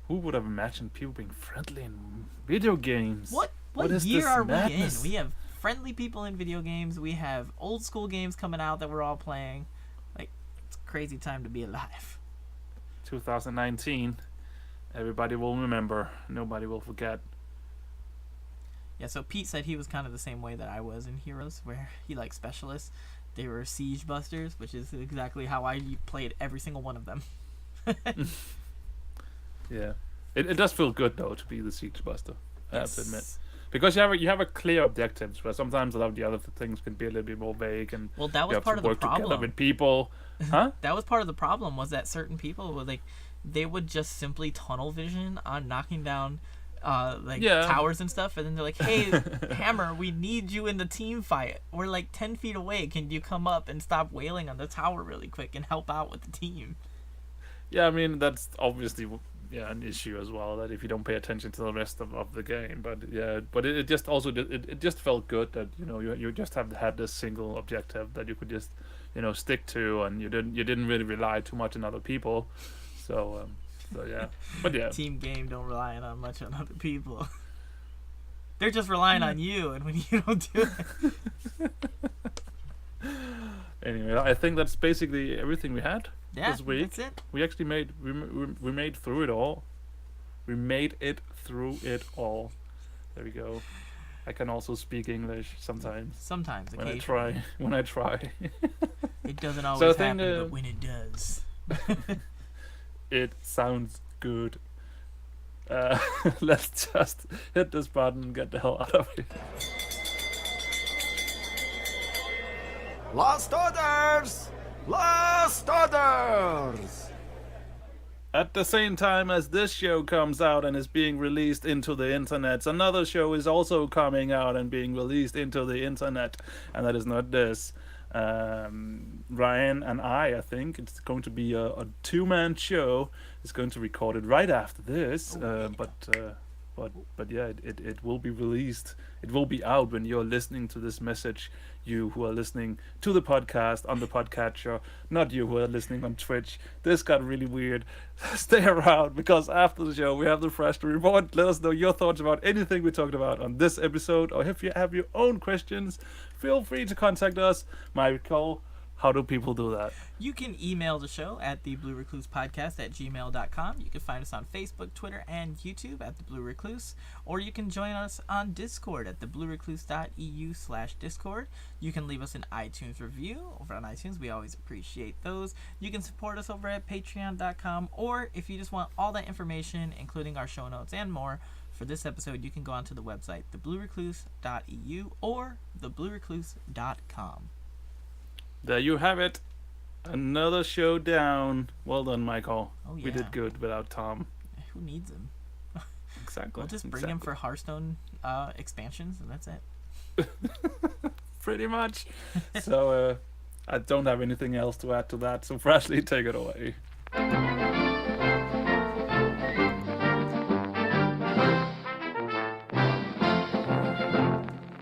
S4: Who would have imagined people being friendly in video games?
S6: What
S4: is
S6: year
S4: this
S6: are
S4: madness?
S6: we in? We have friendly people in video games. We have old school games coming out that we're all playing. Like, it's a crazy time to be alive.
S4: 2019. Everybody will remember. Nobody will forget.
S6: Yeah, so Pete said he was kind of the same way that I was in Heroes, where he liked specialists. They were siege busters, which is exactly how I played every single one of them.
S4: Yeah. It does feel good, though, to be the siege buster. I have to admit. Because you have a clear objectives, where sometimes a lot of the other things can be a little bit more vague, and
S6: well, that was
S4: you have
S6: part
S4: to
S6: of the
S4: work together
S6: problem
S4: with people. Huh?
S6: That was part of the problem, was that certain people would they would just simply tunnel vision on knocking down towers and stuff, and then they're like, hey, Hammer, we need you in the team fight. We're like 10 feet away. Can you come up and stop wailing on the tower really quick and help out with the team?
S4: Yeah, I mean, that's obviously an issue as well, that if you don't pay attention to the rest of the game. But it just also it just felt good that you just have had this single objective that you could just stick to, and you didn't really rely too much on other people. So yeah, but yeah,
S6: team game don't rely on much on other people. They're just relying on you, and when you don't do it.
S4: Anyway, I think that's basically everything we had
S6: Yeah,
S4: this week.
S6: that's it.
S4: We actually we made through it all. We made it through it all. There we go. I can also speak English sometimes.
S6: Sometimes,
S4: When I
S6: occasionally.
S4: try. When I try.
S6: It doesn't
S4: So I
S6: always
S4: think,
S6: happen, but when it does.
S4: It sounds good. Let's just hit this button and get the hell out of here.
S5: Last orders! Last orders!
S4: At the same time as this show comes out and is being released into the internet, another show is also coming out and being released into the internet, and that is not this. Ryan and I think it's going to be a two-man show. It's going to record it right after this, but yeah, it will be released. It will be out when you're listening to this message. You who are listening to the podcast on the podcatcher, not you who are listening on Twitch. This got really weird. Stay around, because after the show we have the Fresh to Report. Let us know your thoughts about anything we talked about on this episode, or if you have your own questions, feel free to contact us. Michael, how do people do that?
S6: You can email the show at thebluereclusepodcast@gmail.com. You can find us on Facebook, Twitter, and YouTube at The Blue Recluse, or you can join us on Discord at thebluerecluse.eu/Discord. You can leave us an iTunes review over on iTunes. We always appreciate those. You can support us over at patreon.com, or if you just want all that information, including our show notes and more, for this episode, you can go onto the website thebluerecluse.eu or thebluerecluse.com.
S4: There you have it. Another show down. Well done, Michael.
S6: Oh,
S4: We
S6: yeah.
S4: did good without Tom.
S6: Who needs him?
S4: Exactly.
S6: We'll just bring him for Hearthstone expansions, and that's it.
S4: pretty much. So I don't have anything else to add to that. So Freshly, take it away.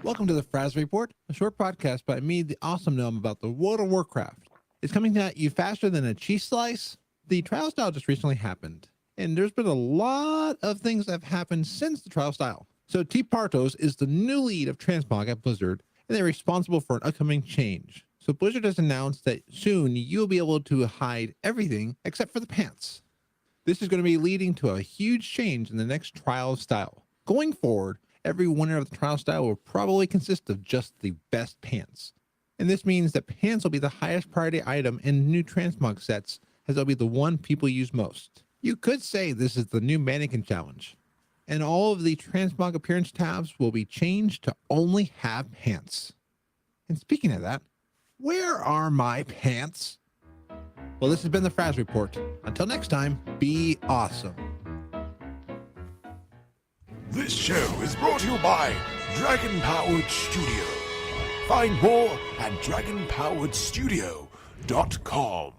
S7: Welcome to the Fraz Report, a short podcast by me, the awesome gnome, about the world of Warcraft. It's coming at you faster than a cheese slice. The trial style just recently happened, and there's been a lot of things that have happened since the trial style. So T. Partos is the new lead of Transmog at Blizzard, and they're responsible for an upcoming change. So Blizzard has announced that soon you'll be able to hide everything except for the pants. This is going to be leading to a huge change in the next trial style. Going forward, every winner of the trial style will probably consist of just the best pants. And this means that pants will be the highest priority item in new transmog sets, as they'll be the one people use most. You could say this is the new mannequin challenge. And all of the transmog appearance tabs will be changed to only have pants. And speaking of that, where are my pants? Well, this has been the Fraz Report. Until next time, be awesome.
S3: This show is brought to you by Dragon Powered Studio. Find more at dragonpoweredstudio.com.